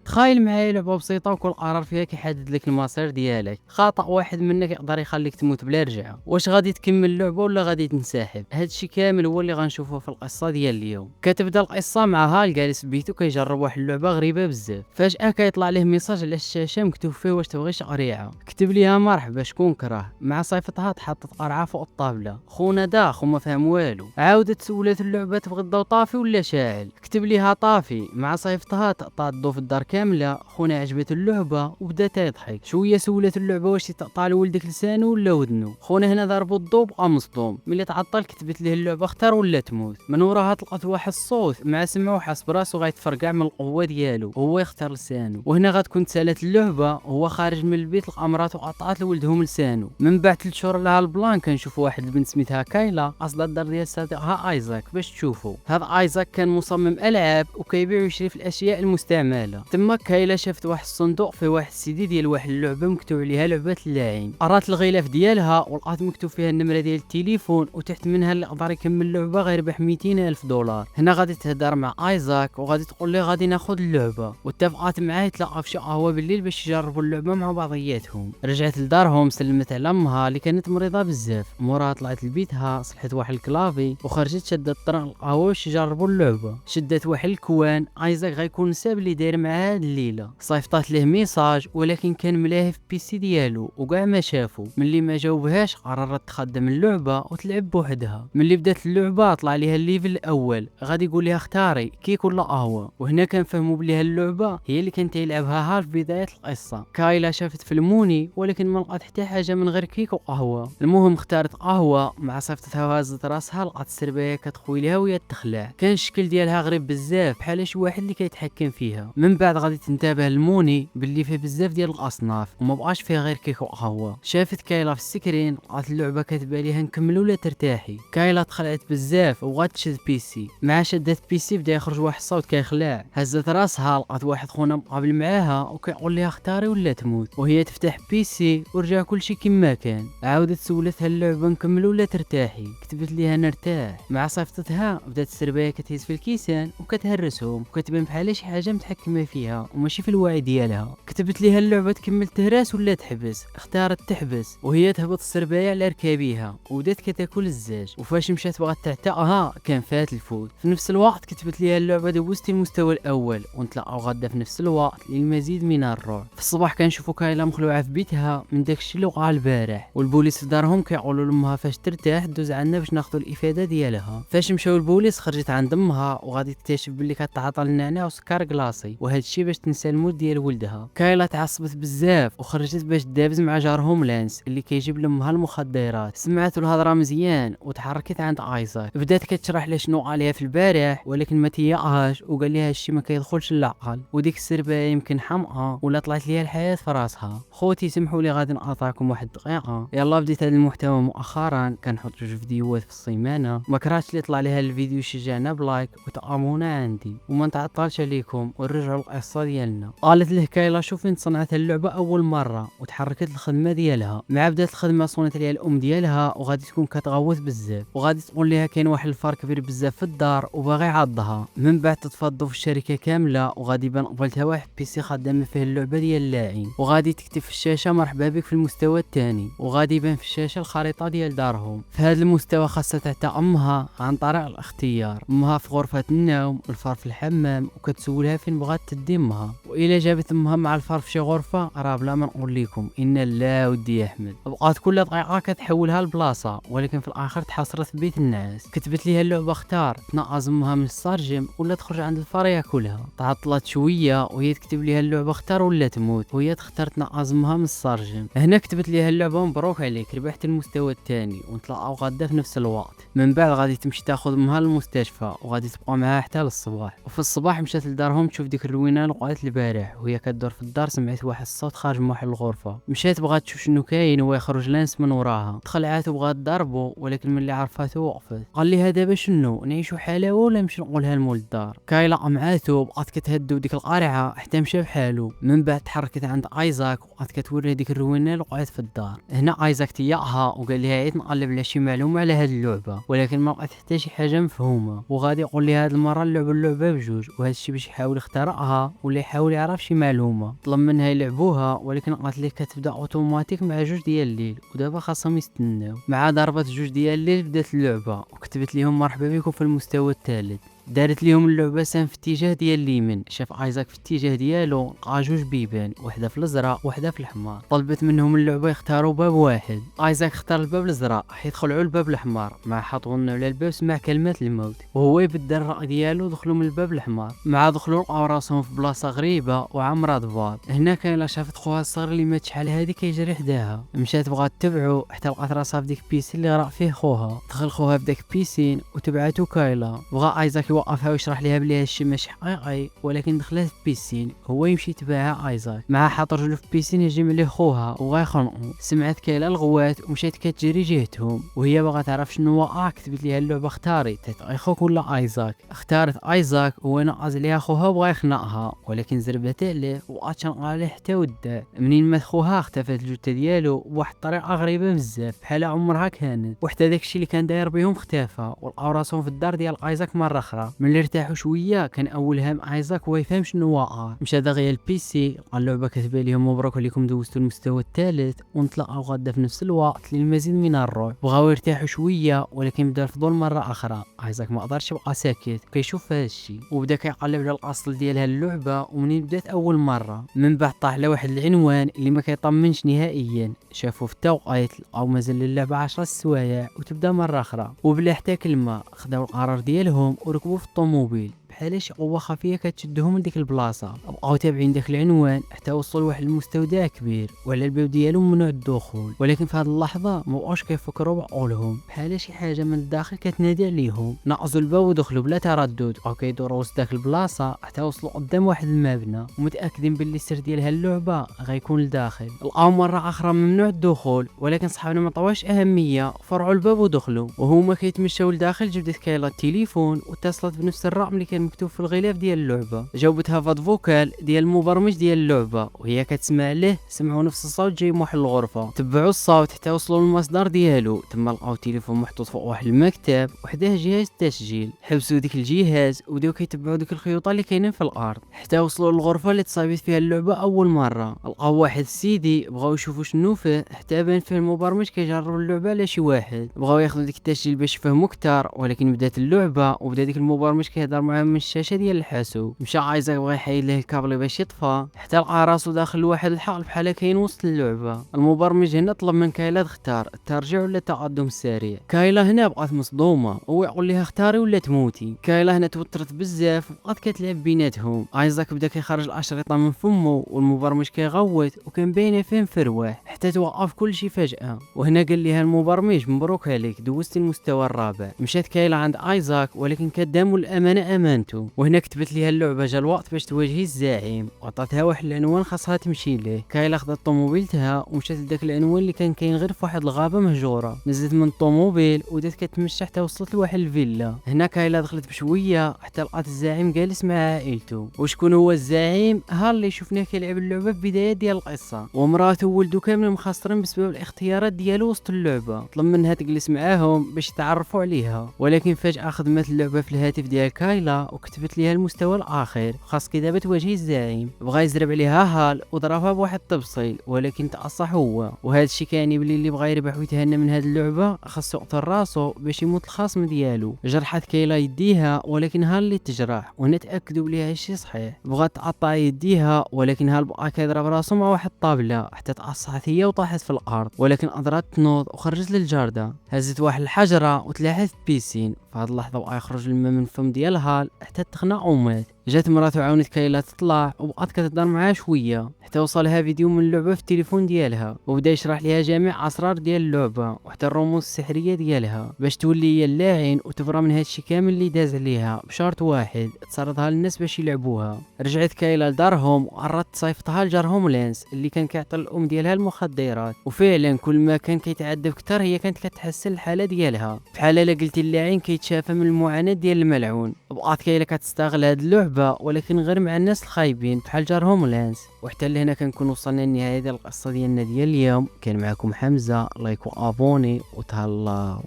تخيل معايا لعبة بسيطة وكل قرار فيها كيحدد لك المصير ديالك. خطأ واحد منك يقدر يخليك تموت بلا رجعة. واش غادي تكمل اللعبة ولا غادي تنسحب؟ هادشي كامل هو اللي غنشوفوه في القصة ديال اليوم. كتبدا القصة مع هال جالس بيتو كيجرب واحد اللعبة غريبة بزاف. فجأة كيطلع ليه ميساج على الشاشة مكتوب فيه واش تبغي قريعة. كتب ليها مرحبا شكون كراه، مع صيفطها تحطت قرعة فوق الطابلة. خونا داخ وما فهم والو. عاودت سولات اللعبة تبغي الضو طافي ولا شاعل. كتب ليها طافي، مع صيفطها تقطع الضو في الدار كاملة. خونا عجبته اللعبة وبدا تيضحك شوية. سولات اللعبة واش تقطع لولدك لسانو ولا ودنو. خونا هنا ضربو الضو بقى مصدوم. ملي تعطل كتبت ليه اللعبة اختار ولا تموت. من وراها طلقت واحد الصوت مع سمعو حس براسو غيتفرقع من القوة ديالو وهو يختار لسانو. وهنا غتكون تسالات اللعبة وهو خارج من البيت لقى مراته قطعت لولدهم لسانو. من بعد 3 شهور لها البلان كنشوفوا واحد البنت سميتها كايلا قاصده الدار ديال صديقها ايزاك باش تشوفو. هذا ايزاك كان مصمم العاب وكيبيع ويشري في الاشياء المستعمله. تما كايلا شافت واحد الصندوق فيه واحد السيدي ديال واحد اللعبه مكتوب عليها لعبه اللاعين. قرات الغلاف ديالها ولقات مكتوب فيها النمره ديال التليفون وتحت منها اللي يقدر يكمل اللعبه غيربح 200 الف دولار. هنا غادي تهضر مع ايزاك وغادي تقول ليه غادي ناخذ اللعبه، واتفقات معاه يتلاقاو في شي قهوه بالليل باش يجربوا اللعبه مع بعضياتهم. رجعت لدارهم سلمت على امها اللي كانت مريضه بزاف. موراها طلعت لبيتها صلحت واحد الكلافي وخرجت شدت الطريق للقهوه باش يجربوا اللعبه. شدت واحد الكوان ايزاك غيكون ساب اللي داير معاه هاد الليله. صيفطات ليه ميساج ولكن كان ملاهي في بيسي ديالو وكاع ما شافو. ملي ما جاوبهاش قررت تخدم اللعبه وتلعب بوحدها. ملي بدات اللعبه طلع ليها الليفل الاول غادي يقول لها اختاري كيك ولا قهوه. وهنا كنفهموا بلي هاللعبه هي اللي كانت يلعبها في بدايه القصه. كايلا شافت في الموني ولكن ما لقات حتى حاجه من غير كيك وقهوه. المهم اختارت قهوه. مع صيفطتها وهزت راسها لقات السربايه كتخوي لها وهي تخلع. كان الشكل ديالها غريب بزاف بحال شي واحد اللي كيتحكم فيها. من بعد غادي تنتبه الموني باللي فيه بزاف ديال الاصناف وما بقاش فيه غير كيك وقهوه. شافت كايلا في السكرين لقات اللعبه كاتبه ليها نكملوا ولا ترتاحي. كايلا تخلعت بزاف وغات تشد بيسي. مع شدت بيسي بدا يخرج واحد الصوت كيخلع. هزت راسها لقات واحد خونا مقابل معاها وكيقول لها اختاري ولا تموت. وهي تفتح بيسي ورجع كلشي كما كان. عاودت سولتها اللعبه نكملوا ولا ترتاحي. كتبت ليها نرتاح. مع صيفطتها بدات السربايه كتهز في الكيسان وكتهرسهم وكتبان بحال شي حاجه متحكمه فيها وماشي في الوعي ديالها. كتبت ليها اللعبه تكمل تهراس ولا تحبس. اختارت تحبس وهي تهبط السربايه على ركابيها وبدات كتاكل الزاج. وفاش مشات بغات تعتقها كان فات الفوت. في نفس الوقت كتبت ليها اللعبه دوزتي المستوى الاول ونتلاقاو غدا في نفس الوقت للمزيد من الروع. في الصباح كنشوفوا كايلا مخلوعه في بيتها من داكشي اللي وقع البارح. والبوليس في دارهم كيقولوا لامها فاش ترتاح دوز عنا باش ناخذوا الافاده ديالها. فاش مشاو البوليس خرجت عند امها وغادي تكتشف باللي كتعاطى النعناع وسكر كلاصي وهذا الشيء باش تنسى الموت ديال ولدها. كايلا تعصبت بزاف وخرجت باش تدابز مع جارهم لانس اللي كيجيب لامها المخدرات. سمعت الهضره مزيان وتحركت عند ايزاك. بدات كتشرح ليه شنو قالها في البارح ولكن ما تيقهاش وقال لها هادشي ما كيدخلش للعقل وديك السربايه يمكن حمقى ولا طلعت ليها الحياه في راسها. خوتي سمحوا لي غادي نقاطعكم واحد دقيقه. يلا بديت هذا المحتوى مؤخرا كنحط جوج فيديوهات في السيمانه. ما كرهتش اللي طلع ليها الفيديو شجعنا بلايك وتامونا عندي وما نتعطلش عليكم ونرجعوا القصه ديالنا. قالت له كايلا شوفي صنعت اللعبه اول مره وتحركت الخدمه ديالها. مع بدات الخدمه صونت ليها الام ديالها وغادي تكون كتغوت بزاف وغادي تقول ليها كاين واحد الفار كبير بزاف في الدار وباغي يعضها. من بعد تتفضوا في الشركه كامله وغادي يبان قبلتها واحد بيسي خدامه فيه اللعبه ديال اللاعين وغادي تكتب في الشاشه مرحبا بك في المستوى الثاني وغادي يبان في الشاشه الخريطه ديال دارهم. في هذا المستوى خاصها تعطى امها عن طريق الاختيار. امها في غرفه النوم والفار في الحمام وكتسولها فين بغات تدي امها. والا جابت امها مع الفار في شي غرفه راه بلا ما نقول لكم ان لا ودي احمد. بقات كل دقيقه كتحولها لبلاصه ولكن في الاخر تحاصرت في بيت النعاس. كتبت ليها اللعبه اختار تنقز امها من السرجم ولا تخرج عند الفار ياكلها. تعطلت شويه وهي تكتب ليها اللعبه اختار ولا تموت وهي تختار تنقز امها من السرجم. هنا كتبت ليها اللعبه مبروك عليك ربحت المستوى الثاني ونتلاقاو غدا في نفس الوقت. من بعد غادي تمشي تاخذ امها للمستشفى وغادي تبقى معاها حتى للصباح. وفي الصباح مشات لدارهم تشوف ديك الروينه اللي وقعت البارح وهي كدور في الدار سمعت واحد الصوت خارج من واحد الغرفه. مشات بغات تشوف شنو كاين ويخرج لانس من وراها. دخلعات وبغات تضربو ولكن ملي عرفاتو وقفت. قال ليها دابا شنو نعيشوا حلاوه ولا نمشي نقولها لمول الدار. كايلا قمعاتو بقات كتهدو ديك القارعه حتى مشى بحالو. من بعد تحركت عند ايزاك وبقات كتوري ديك الروينه اللي وقعت في الدار. هنا ايزاك تيقها وقال ليها عيط نقلب على شي معلومه على هاد اللعبه ولكن ما لقات حتى شي حاجه مفهومه وغادي يقول ليها هاد المره اللعبه بجوج وهذا الشيء باش يحاول يخترقها ولا يحاول يعرف شي معلومه. طلب منها يلعبوها ولكن قالت ليه كتبدا اوتوماتيك مع 2 ديال الليل ودابا خاصهم يستناو. مع ضربة 2 ديال الليل بدات اللعبه وكتبت ليهم مرحبا بكم في المستوى الثالث. دارت ليهم اللعبه سام في اتجاه ديال اليمين، شاف ايزاك في الاتجاه ديالو لقى 2 بيبان، وحده في الازرق وحده في الحمار. طلبت منهم اللعبه يختاروا باب واحد. ايزاك اختار الباب الازرق حيت خلعوا الباب الاحمر، مع حطوا على الباب سمع كلمات الموت وهو يبدل الراي ديالو. دخلوا من الباب الاحمر، مع دخلوا لقاو راسهم في بلاصه غريبه وعامره ضباب. هنا كاينه شافت خوها الصغير اللي مات شحال هادي كيجري حداها، مشات بغات تبعو حتى لقات راسها في ديك بيسين اللي غرق فيه خوها. دخل خوها في داك بيسين وتبعاتو كايلا. بغا ايزاك يوقفها ويشرح ليها بلي هادشي ماشي حقيقي، ولكن دخلت في بيسين هو يمشي تبعها ايزاك. مع حاط رجلو في بيسين يهجم عليه خوها وغا يخنقو. سمعت كايلا الغوات ومشات كتجري جهتهم وهي باغا تعرف شنو وقع. كتبت ليها اللعبه اختاري تاي خوك ولا ايزاك. اختارت ايزاك وهو نقز عليها خوها وبغا يخنقها، ولكن زربت عليه واتشنق عليه حتى وداه. منين مات خوها اختفت الجثه ديالو بواحد الطريقه غريبه بزاف بحال عمرها كانت، وحتى داكشي اللي كان داير بهم اختفى. ولقاو راسهم في الدار ديال ايزاك مره اخرى. ملي ارتاحوا شويه كان اول هام ايزاك هو يفهم شنو واقع. مشى داغيا البيسي لقى اللعبه كاتبه لهم مبروك عليكم دوزتوا المستوى الثالث ونتلاقاو غدا في نفس الوقت للمزيد من الروح. بغاو يرتاحوا شويه ولكن بدا الفضول مره اخرى. ايزاك ما قدرش يبقى ساكت كيشوف هذا الشيء وبدا كيقلب على الاصل ديال هاللعبه. ومنين بدات اول مره من بعد طاح على واحد العنوان اللي ما كيطمنش نهائيا. شافوا في التوقيت او مازال اللعبه 10 سوايع وتبدا مره اخرى. وبلا حتى كلمه خداو القرار ديالهم وركبوا في الطوموبيل بحال شي قوه خفيه كتشدهم لديك البلاصه. بقاو تابعين داك العنوان حتى وصلوا لواحد المستودع كبير وعلى الباب ديالو ممنوع الدخول. ولكن في هذه اللحظه مابقاوش كيفكروا بعقولهم بحال شي حاجه من الداخل كتنادي عليهم. نقزوا الباب ودخلوا بلا تردد او كيدوروا وسط داك البلاصه حتى وصلوا قدام واحد المبنى ومتاكدين باللي السر ديال هاللعبه غيكون لداخل. لقاو مره اخرى ممنوع الدخول، ولكن صحابنا ما عطاوهاش اهميه، فرعوا الباب ودخلوا. وهما كيتمشاو لداخل جبدت كايلا التليفون واتصلت بنفس الرقم اللي كان مكتوب في الغلاف ديال اللعبه. جاوبتها فاد فوكال ديال المبرمج ديال اللعبه وهي كتسمع له. سمعوا نفس الصوت جاي من واحد الغرفه، تبعوا الصوت حتى وصلوا للمصدر ديالو. تما لقاو التليفون محطوط فوق واحد المكتب وحداه جهاز التسجيل. حبسوا ديك الجهاز وبداو كيتبعوا ديك الخيوط اللي كاينين في الارض حتى وصلوا للغرفه اللي تصايبت فيها اللعبه اول مره. لقاو واحد السيدي بغاو يشوفوا شنو فيه حتى بان فيه المبرمج كيجرب اللعبه على شي واحد. بغاو ياخذوا ديك التسجيل باش يفهموا اكثر، ولكن بدات اللعبه وبدا ديك المبرمج كيهضر معاهم من الشاشه ديال الحاسوب. مشى ايزاك بغا يحيد له الكابل باش يطفى حتى لقى راسو داخل لواحد الحقل بحال كاين وسط اللعبه. المبرمج هنا طلب من كايلا تختار الترجع ولا التقدم السريع. كايلا هنا بقات مصدومه، هو يقول لها اختاري ولا تموتي. كايلا هنا توترت بزاف وبقات كتلعب بيناتهم. ايزاك بدا كيخرج الاشرطه من فمه والمبرمج كيغوت وكان باين فيه مفروح حتى توقف كل شيء فجاه. وهنا قال لها المبرمج مبروك عليك دوزتي المستوى الرابع. مشات كايلا عند ايزاك ولكن كداموا الامانه امانته. وهنا كتبت ليها اللعبه جا الوقت باش تواجهي الزعيم وعطاتها واحد العنوان خاصها تمشي ليه. كايلا خدات طوموبيلتها ومشات لذاك العنوان اللي كان كاين غير في واحد الغابه مهجوره. نزلت من الطوموبيل وبدات كتمشى حتى وصلت لواحد الفيلا. هنا كايلا دخلت بشويه حتى لقات الزعيم جالس مع عائلته. وشكون هو الزعيم؟ ها اللي شفناه كيلعب اللعبه في بدايه ديال القصه، ومراته وولدو كاملين مخسرين بسبب الاختيارات ديالو وسط اللعبه. طلب منها تجلس معاهم باش يتعرفوا عليها، ولكن فجاه خدمت اللعبه في الهاتف ديال كايلا وكتبت ليها المستوى الاخير خاصك دابا تواجهي الزعيم. بغا يزرب عليها هال وضربها بواحد التبصيل ولكن تاصح هو. وهذا الشيء كان بلي اللي بغا يربح ويتهنى من هذه اللعبه خاصو يقتل راسو باش يموت الخصم ديالو. جرحت كايلا يديها ولكن هال اللي تجرح، وهنا تاكدوا بلي هادشي صحيح. بغات تقطع يديها ولكن هال بقى كيضرب راسو مع واحد الطابله حتى تاصحت هي وطاحت في الارض، ولكن قدرت تنوض وخرجت للجرده. هزت واحد الحجره وتلاحت في بيسين. في هذه اللحظه بقى يخرج الماء من الفم ديال هال حتى تخنق ومات. جات مراته عاونت كايلا تطلع وبقات كتهضر معاها شويه حتى وصلها فيديو من اللعبه في التليفون ديالها وبدا يشرح ليها جميع اسرار ديال اللعبه وحتى الرموز السحريه ديالها باش تولي هي اللاعن وتبرى من هادشي كامل اللي داز عليها بشرط واحد تسرضها للناس باش يلعبوها. رجعت كايلا لدارهم وقررت تصيفطها لجارهم لانس اللي كان كيعطي الام ديالها المخدرات. وفعلا كل ما كان كيتعذب كتر هي كانت كتحسن الحاله ديالها. بحال الا قلتي اللاعن كيتشافى من المعاناه ديال الملعون. بقات كايلا كتستغل هاد اللعبه ولكن غير مع الناس الخايبين بحال جارهم لانس. وحتى لهنا كنكون وصلنا للنهايه ديال القصه ديالنا ديال اليوم. كان معكم حمزه، لايك وابوني وتهلاو.